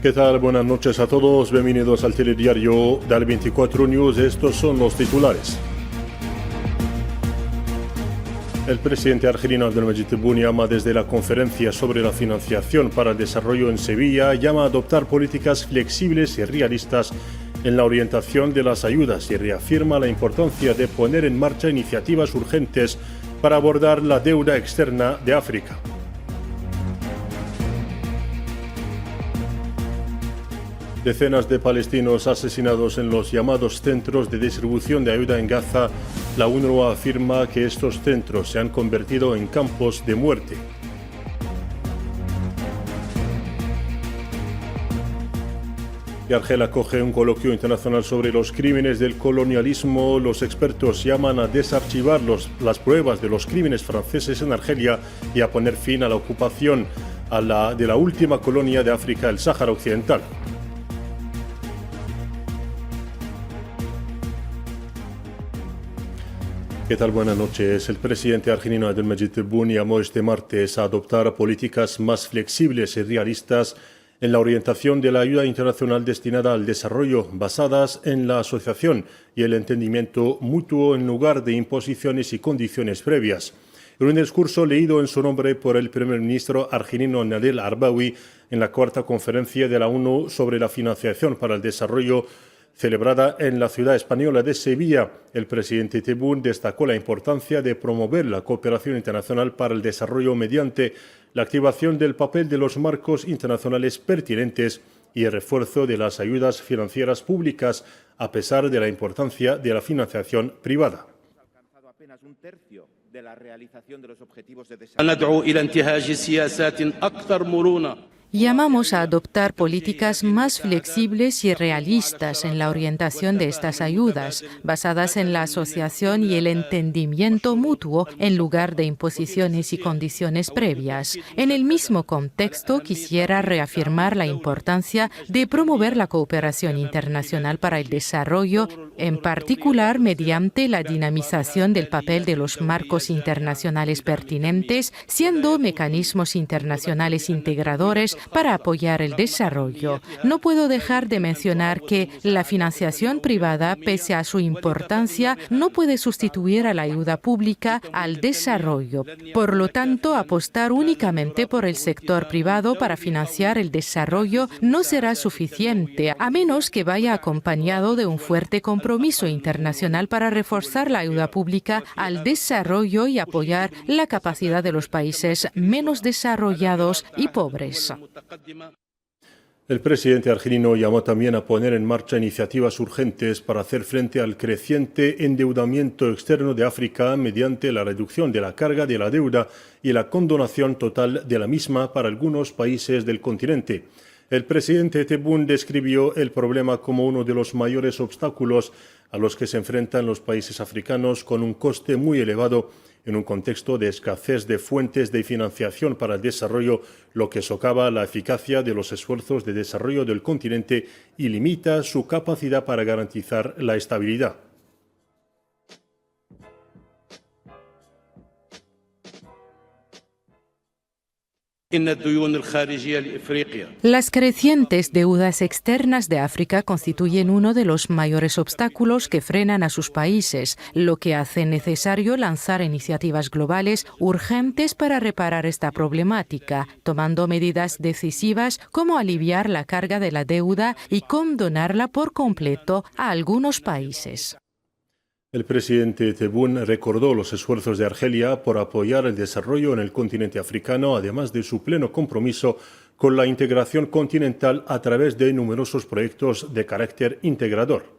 ¿Qué tal? Buenas noches a todos. Bienvenidos al telediario del 24 News. Estos son los titulares. El presidente argelino Abdelmadjid Tebboune llama desde la conferencia sobre la financiación para el desarrollo en Sevilla, llama a adoptar políticas flexibles y realistas en la orientación de las ayudas y reafirma la importancia de poner en marcha iniciativas urgentes para abordar la deuda externa de África. Decenas de palestinos asesinados en los llamados centros de distribución de ayuda en Gaza. La UNRWA afirma que estos centros se han convertido en campos de muerte. Y Argel acoge un coloquio internacional sobre los crímenes del colonialismo. Los expertos llaman a desarchivar las pruebas de los crímenes franceses en Argelia y a poner fin a la ocupación de la última colonia de África, el Sáhara Occidental. ¿Qué tal? Buenas noches. El presidente argelino Abdelmadjid Tebboune llamó este martes a adoptar políticas más flexibles y realistas en la orientación de la ayuda internacional destinada al desarrollo, basadas en la asociación y el entendimiento mutuo en lugar de imposiciones y condiciones previas. En un discurso leído en su nombre por el primer ministro argelino Nadel Arbawi en la cuarta conferencia de la ONU sobre la financiación para el desarrollo, celebrada en la ciudad española de Sevilla, el presidente Tebboune destacó la importancia de promover la cooperación internacional para el desarrollo mediante la activación del papel de los marcos internacionales pertinentes y el refuerzo de las ayudas financieras públicas, a pesar de la importancia de la financiación privada. Apenas un tercio de la realización de los objetivos de Llamamos a adoptar políticas más flexibles y realistas en la orientación de estas ayudas, basadas en la asociación y el entendimiento mutuo en lugar de imposiciones y condiciones previas. En el mismo contexto, quisiera reafirmar la importancia de promover la cooperación internacional para el desarrollo, en particular mediante la dinamización del papel de los marcos internacionales pertinentes, siendo mecanismos internacionales integradores para apoyar el desarrollo. No puedo dejar de mencionar que la financiación privada, pese a su importancia, no puede sustituir a la ayuda pública al desarrollo. Por lo tanto, apostar únicamente por el sector privado para financiar el desarrollo no será suficiente, a menos que vaya acompañado de un fuerte compromiso internacional para reforzar la ayuda pública al desarrollo y apoyar la capacidad de los países menos desarrollados y pobres. El presidente argelino llamó también a poner en marcha iniciativas urgentes para hacer frente al creciente endeudamiento externo de África mediante la reducción de la carga de la deuda y la condonación total de la misma para algunos países del continente. El presidente Tebboune describió el problema como uno de los mayores obstáculos a los que se enfrentan los países africanos, con un coste muy elevado en un contexto de escasez de fuentes de financiación para el desarrollo, lo que socava la eficacia de los esfuerzos de desarrollo del continente y limita su capacidad para garantizar la estabilidad. Las crecientes deudas externas de África constituyen uno de los mayores obstáculos que frenan a sus países, lo que hace necesario lanzar iniciativas globales urgentes para reparar esta problemática, tomando medidas decisivas como aliviar la carga de la deuda y condonarla por completo a algunos países. El presidente Tebboune recordó los esfuerzos de Argelia por apoyar el desarrollo en el continente africano, además de su pleno compromiso con la integración continental a través de numerosos proyectos de carácter integrador.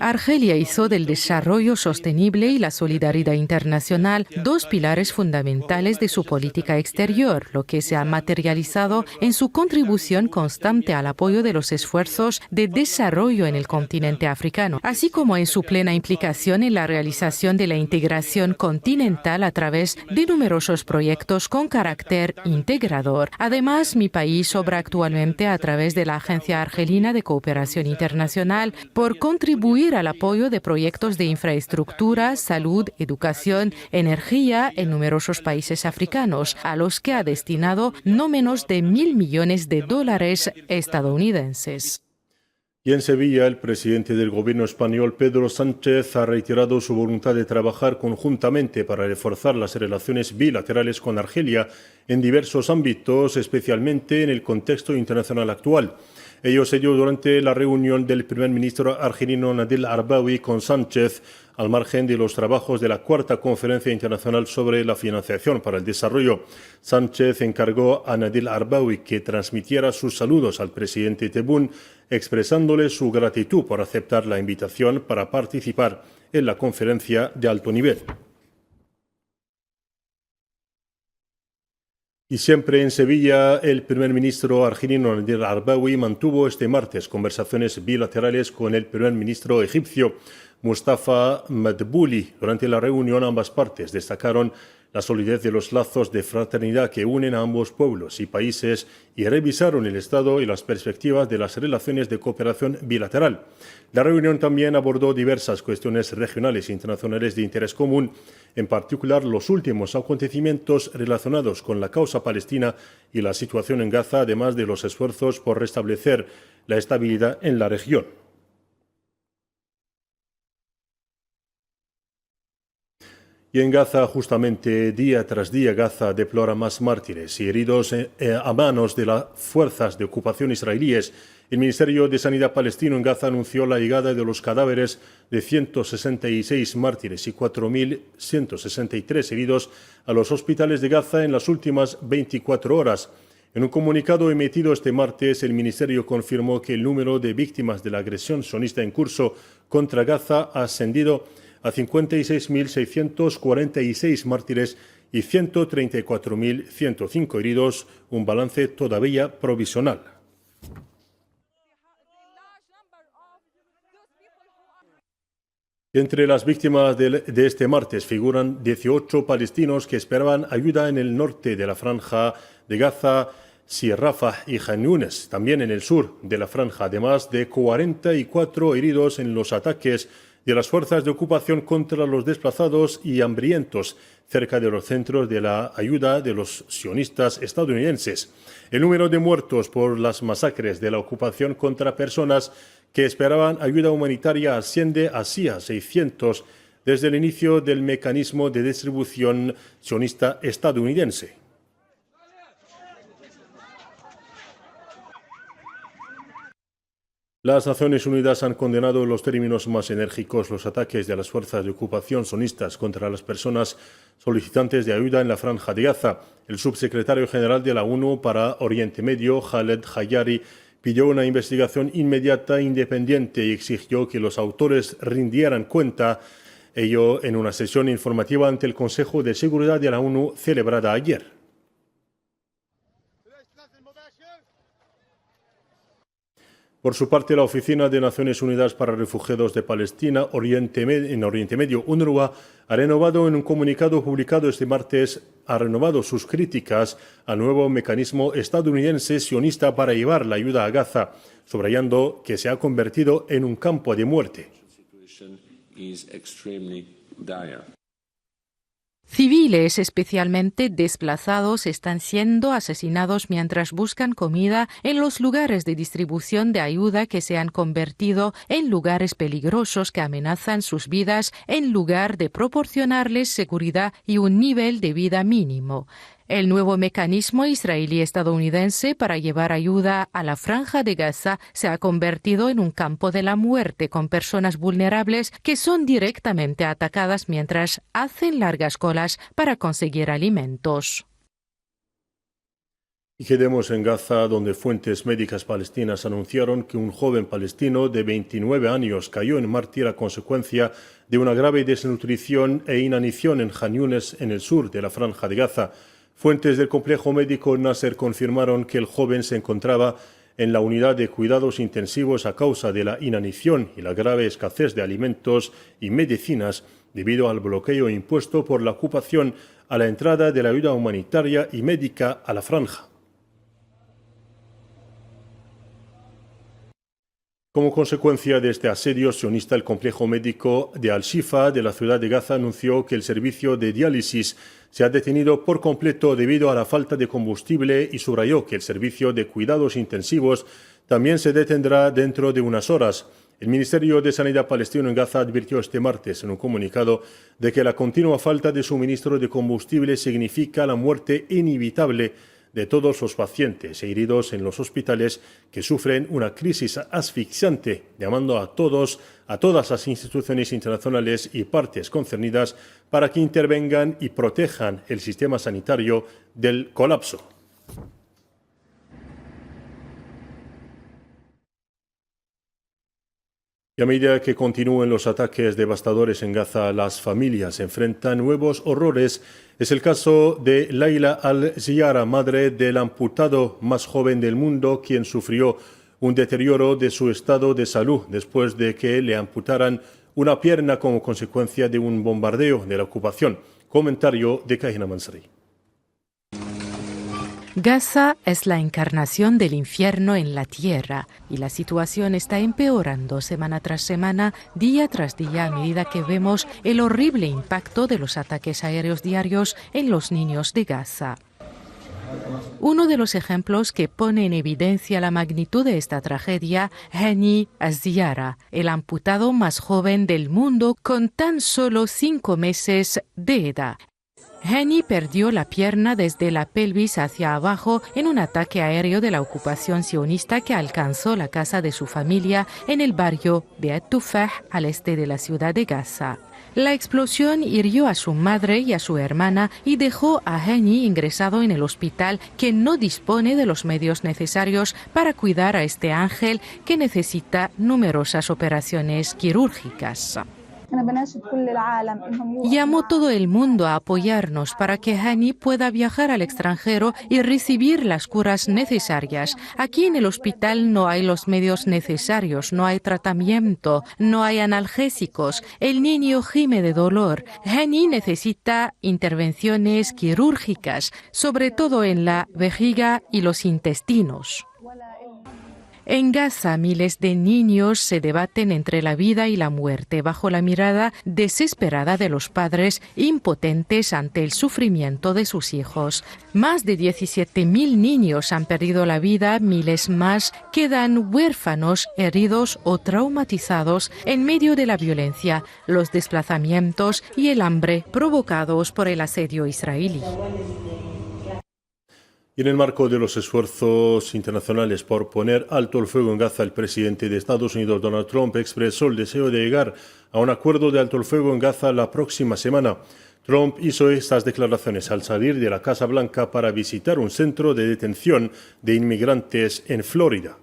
Argelia hizo del desarrollo sostenible y la solidaridad internacional dos pilares fundamentales de su política exterior, lo que se ha materializado en su contribución constante al apoyo de los esfuerzos de desarrollo en el continente africano, así como en su plena implicación en la realización de la integración continental a través de numerosos proyectos con carácter integrador. Además, mi país obra actualmente a través de la Agencia Argelina de cooperación internacional por contribuir al apoyo de proyectos de infraestructura, salud, educación, energía en numerosos países africanos, a los que ha destinado no menos de 1.000 millones de dólares estadounidenses. Y en Sevilla, el presidente del gobierno español, Pedro Sánchez, ha reiterado su voluntad de trabajar conjuntamente para reforzar las relaciones bilaterales con Argelia en diversos ámbitos, especialmente en el contexto internacional actual. Ello se dio durante la reunión del primer ministro argelino Nadel Arbawi con Sánchez, al margen de los trabajos de la cuarta Conferencia Internacional sobre la Financiación para el Desarrollo. Sánchez encargó a Nadel Arbawi que transmitiera sus saludos al presidente Tebboune, expresándole su gratitud por aceptar la invitación para participar en la conferencia de alto nivel. Y siempre en Sevilla, el primer ministro argelino Nadel Arbawi mantuvo este martes conversaciones bilaterales con el primer ministro egipcio Mustafa Madbouli. Durante la reunión, ambas partes destacaron la solidez de los lazos de fraternidad que unen a ambos pueblos y países y revisaron el estado y las perspectivas de las relaciones de cooperación bilateral. La reunión también abordó diversas cuestiones regionales e internacionales de interés común, en particular los últimos acontecimientos relacionados con la causa palestina y la situación en Gaza, además de los esfuerzos por restablecer la estabilidad en la región. Y en Gaza, justamente día tras día, Gaza deplora más mártires y heridos a manos de las fuerzas de ocupación israelíes. El Ministerio de Sanidad palestino en Gaza anunció la llegada de los cadáveres de 166 mártires y 4.163 heridos a los hospitales de Gaza en las últimas 24 horas. En un comunicado emitido este martes, el Ministerio confirmó que el número de víctimas de la agresión sionista en curso contra Gaza ha ascendido a 56.646 mártires y 134.105 heridos, un balance todavía provisional. Entre las víctimas de este martes figuran 18 palestinos que esperaban ayuda en el norte de la franja de Gaza, Rafah y Khan Yunis, también en el sur de la franja, además de 44 heridos en los ataques de las fuerzas de ocupación contra los desplazados y hambrientos cerca de los centros de la ayuda de los sionistas estadounidenses. El número de muertos por las masacres de la ocupación contra personas que esperaban ayuda humanitaria asciende así a 600 desde el inicio del mecanismo de distribución sionista estadounidense. Las Naciones Unidas han condenado en los términos más enérgicos los ataques de las fuerzas de ocupación sionistas contra las personas solicitantes de ayuda en la franja de Gaza. El subsecretario general de la ONU para Oriente Medio, Khaled Hayari, pidió una investigación inmediata e independiente y exigió que los autores rindieran cuenta, ello en una sesión informativa ante el Consejo de Seguridad de la ONU celebrada ayer. Por su parte, la Oficina de Naciones Unidas para Refugiados de Palestina en Oriente Medio, UNRWA, ha renovado en un comunicado publicado este martes, ha renovado sus críticas al nuevo mecanismo estadounidense sionista para llevar la ayuda a Gaza, subrayando que se ha convertido en un campo de muerte. Civiles, especialmente desplazados, están siendo asesinados mientras buscan comida en los lugares de distribución de ayuda que se han convertido en lugares peligrosos que amenazan sus vidas en lugar de proporcionarles seguridad y un nivel de vida mínimo. El nuevo mecanismo israelí-estadounidense para llevar ayuda a la franja de Gaza se ha convertido en un campo de la muerte con personas vulnerables que son directamente atacadas mientras hacen largas colas para conseguir alimentos. Y quedemos en Gaza, donde fuentes médicas palestinas anunciaron que un joven palestino de 29 años cayó en mártir a consecuencia de una grave desnutrición e inanición en Khan Yunis, en el sur de la franja de Gaza. Fuentes del complejo médico Nasser confirmaron que el joven se encontraba en la unidad de cuidados intensivos a causa de la inanición y la grave escasez de alimentos y medicinas debido al bloqueo impuesto por la ocupación a la entrada de la ayuda humanitaria y médica a la franja. Como consecuencia de este asedio sionista, el complejo médico de Al-Shifa de la ciudad de Gaza anunció que el servicio de diálisis se ha detenido por completo debido a la falta de combustible y subrayó que el servicio de cuidados intensivos también se detendrá dentro de unas horas. El Ministerio de Sanidad palestino en Gaza advirtió este martes en un comunicado de que la continua falta de suministro de combustible significa la muerte inevitable de todos los pacientes e heridos en los hospitales que sufren una crisis asfixiante, llamando a todas las instituciones internacionales y partes concernidas para que intervengan y protejan el sistema sanitario del colapso. Y a medida que continúen los ataques devastadores en Gaza, las familias enfrentan nuevos horrores. Es el caso de Laila Al-Ziyara, madre del amputado más joven del mundo, quien sufrió un deterioro de su estado de salud después de que le amputaran una pierna como consecuencia de un bombardeo de la ocupación. Comentario de Kahina Mansari. Gaza es la encarnación del infierno en la tierra y la situación está empeorando semana tras semana, día tras día, a medida que vemos el horrible impacto de los ataques aéreos diarios en los niños de Gaza. Uno de los ejemplos que pone en evidencia la magnitud de esta tragedia, Hani Al-Ziyara, el amputado más joven del mundo con tan solo 5 meses de edad. Hani perdió la pierna desde la pelvis hacia abajo en un ataque aéreo de la ocupación sionista que alcanzó la casa de su familia en el barrio de At-Tufah, al este de la ciudad de Gaza. La explosión hirió a su madre y a su hermana y dejó a Hani ingresado en el hospital, que no dispone de los medios necesarios para cuidar a este ángel que necesita numerosas operaciones quirúrgicas. Llamó todo el mundo a apoyarnos para que Hani pueda viajar al extranjero y recibir las curas necesarias. Aquí en el hospital no hay los medios necesarios, no hay tratamiento, no hay analgésicos. El niño gime de dolor. Hani necesita intervenciones quirúrgicas, sobre todo en la vejiga y los intestinos. En Gaza, miles de niños se debaten entre la vida y la muerte bajo la mirada desesperada de los padres impotentes ante el sufrimiento de sus hijos. Más de 17.000 niños han perdido la vida, miles más quedan huérfanos, heridos o traumatizados en medio de la violencia, los desplazamientos y el hambre provocados por el asedio israelí. Y en el marco de los esfuerzos internacionales por poner alto el fuego en Gaza, el presidente de Estados Unidos, Donald Trump, expresó el deseo de llegar a un acuerdo de alto el fuego en Gaza la próxima semana. Trump hizo estas declaraciones al salir de la Casa Blanca para visitar un centro de detención de inmigrantes en Florida.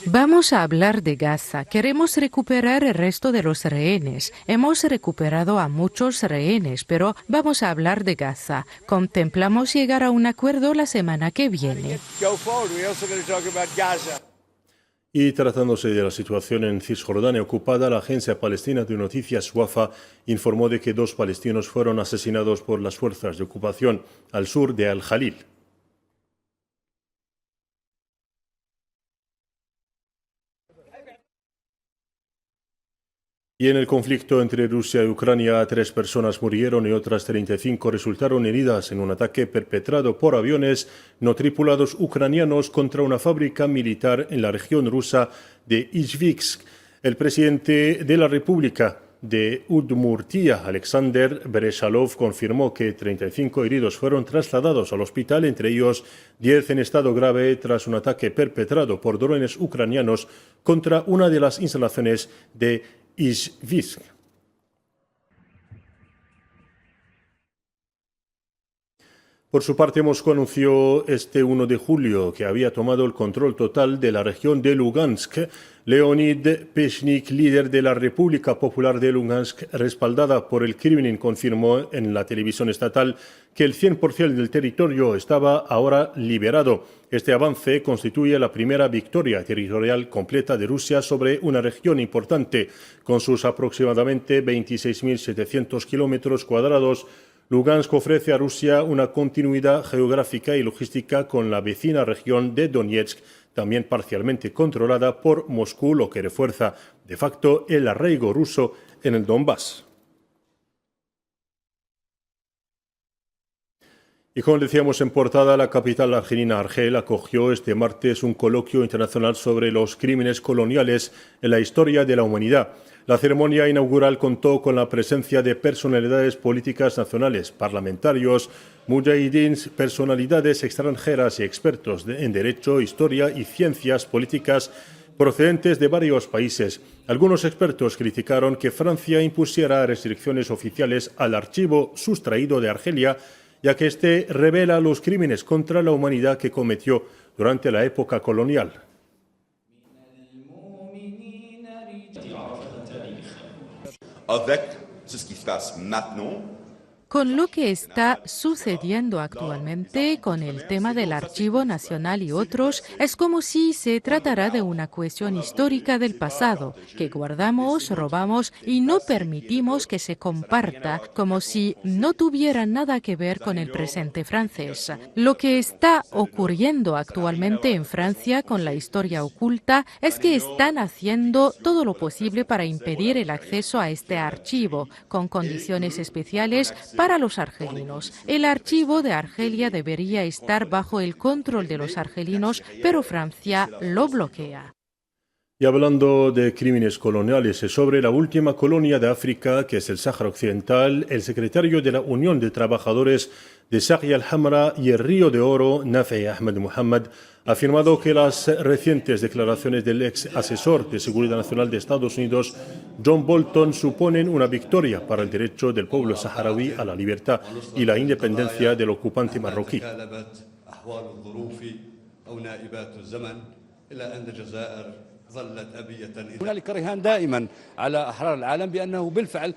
Vamos a hablar de Gaza. Queremos recuperar el resto de los rehenes. Hemos recuperado a muchos rehenes, pero vamos a hablar de Gaza. Contemplamos llegar a un acuerdo la semana que viene. Y tratándose de la situación en Cisjordania ocupada, la agencia palestina de noticias Wafa informó de que 2 palestinos fueron asesinados por las fuerzas de ocupación al sur de Al-Jalil. Y en el conflicto entre Rusia y Ucrania, 3 personas murieron y otras 35 resultaron heridas en un ataque perpetrado por aviones no tripulados ucranianos contra una fábrica militar en la región rusa de Izhevsk. El presidente de la República de Udmurtia, Alexander Bereshalov, confirmó que 35 heridos fueron trasladados al hospital, entre ellos 10 en estado grave tras un ataque perpetrado por drones ucranianos contra una de las instalaciones de Izhevsk. Por su parte, Moscú anunció este 1 de julio que había tomado el control total de la región de Lugansk. Leonid Peshnik, líder de la República Popular de Lugansk, respaldada por el Kremlin, confirmó en la televisión estatal que el 100% del territorio estaba ahora liberado. Este avance constituye la primera victoria territorial completa de Rusia sobre una región importante, con sus aproximadamente 26.700 kilómetros cuadrados, Lugansk ofrece a Rusia una continuidad geográfica y logística con la vecina región de Donetsk, también parcialmente controlada por Moscú, lo que refuerza de facto el arraigo ruso en el Donbass. Y como decíamos en portada, la capital argelina Argel acogió este martes un coloquio internacional sobre los crímenes coloniales en la historia de la humanidad. La ceremonia inaugural contó con la presencia de personalidades políticas nacionales, parlamentarios, mujahidins, personalidades extranjeras y expertos en derecho, historia y ciencias políticas procedentes de varios países. Algunos expertos criticaron que Francia impusiera restricciones oficiales al archivo sustraído de Argelia, ya que este revela los crímenes contra la humanidad que cometió durante la época colonial. Avec ce qui se passe maintenant, Con lo que está sucediendo actualmente con el tema del Archivo Nacional y otros, es como si se tratara de una cuestión histórica del pasado, que guardamos, robamos y no permitimos que se comparta, como si no tuviera nada que ver con el presente francés. Lo que está ocurriendo actualmente en Francia con la historia oculta es que están haciendo todo lo posible para impedir el acceso a este archivo, con condiciones especiales para los argelinos. El archivo de Argelia debería estar bajo el control de los argelinos, pero Francia lo bloquea. Y hablando de crímenes coloniales sobre la última colonia de África, que es el Sáhara Occidental, el secretario de la Unión de Trabajadores de Zaghia al-Hamra y el Río de Oro, Nafi Ahmed Mohamed, ha afirmado que las recientes declaraciones del ex asesor de Seguridad Nacional de Estados Unidos, John Bolton, suponen una victoria para el derecho del pueblo saharaui a la libertad y la independencia del ocupante marroquí.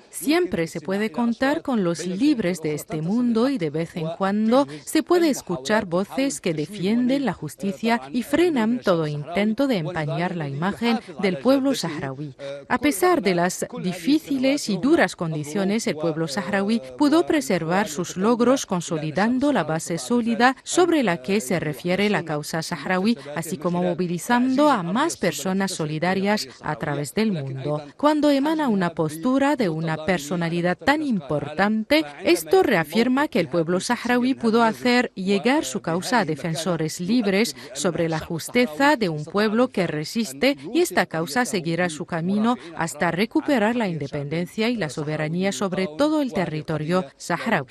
Siempre se puede contar con los libres de este mundo y de vez en cuando se puede escuchar voces que defienden la justicia y frenan todo intento de empañar la imagen del pueblo saharaui. A pesar de las difíciles y duras condiciones, el pueblo saharaui pudo preservar sus logros consolidando la base sólida sobre la que se refiere la causa saharaui, así como movilizando a más personas solidarias a través del mundo. Cuando emana una postura de una personalidad tan importante, esto reafirma que el pueblo saharaui pudo hacer llegar su causa a defensores libres sobre la justeza de un pueblo que resiste, y esta causa seguirá su camino hasta recuperar la independencia y la soberanía sobre todo el territorio saharaui.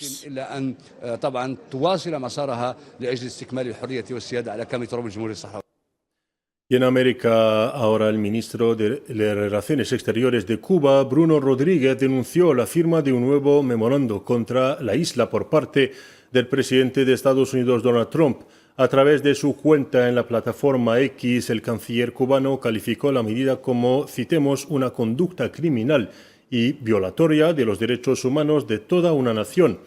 Y en América, ahora el ministro de Relaciones Exteriores de Cuba, Bruno Rodríguez, denunció la firma de un nuevo memorando contra la isla por parte del presidente de Estados Unidos, Donald Trump. A través de su cuenta en la plataforma X, el canciller cubano calificó la medida como, citemos, una conducta criminal y violatoria de los derechos humanos de toda una nación.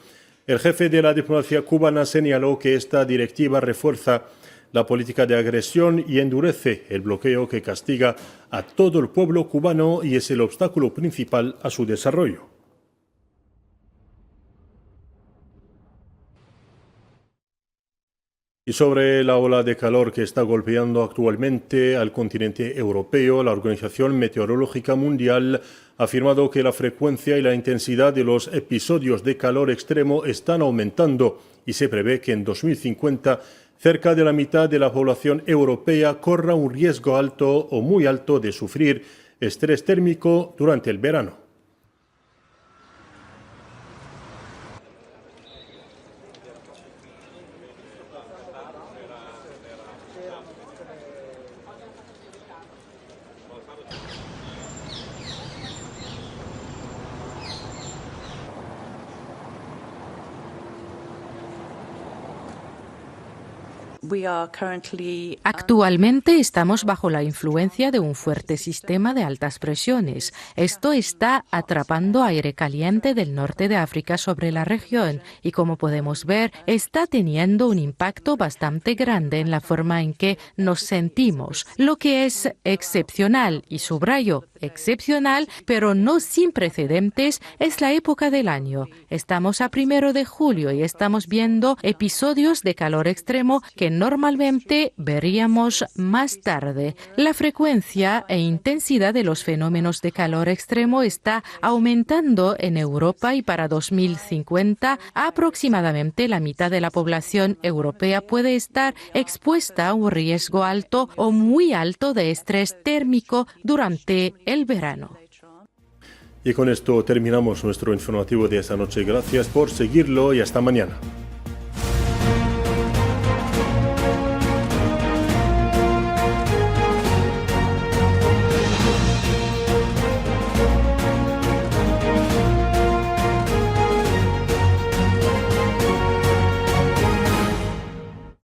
El jefe de la diplomacia cubana señaló que esta directiva refuerza la política de agresión y endurece el bloqueo que castiga a todo el pueblo cubano y es el obstáculo principal a su desarrollo. Y sobre la ola de calor que está golpeando actualmente al continente europeo, la Organización Meteorológica Mundial ha afirmado que la frecuencia y la intensidad de los episodios de calor extremo están aumentando y se prevé que en 2050 cerca de la mitad de la población europea corra un riesgo alto o muy alto de sufrir estrés térmico durante el verano. Actualmente estamos bajo la influencia de un fuerte sistema de altas presiones. Esto está atrapando aire caliente del norte de África sobre la región y, como podemos ver, está teniendo un impacto bastante grande en la forma en que nos sentimos, lo que es excepcional y, subrayo, excepcional, pero no sin precedentes, es la época del año. Estamos a 1 de julio y estamos viendo episodios de calor extremo que normalmente veríamos más tarde. La frecuencia e intensidad de los fenómenos de calor extremo está aumentando en Europa y para 2050 aproximadamente la mitad de la población europea puede estar expuesta a un riesgo alto o muy alto de estrés térmico durante el verano. Y con esto terminamos nuestro informativo de esta noche. Gracias por seguirlo y hasta mañana.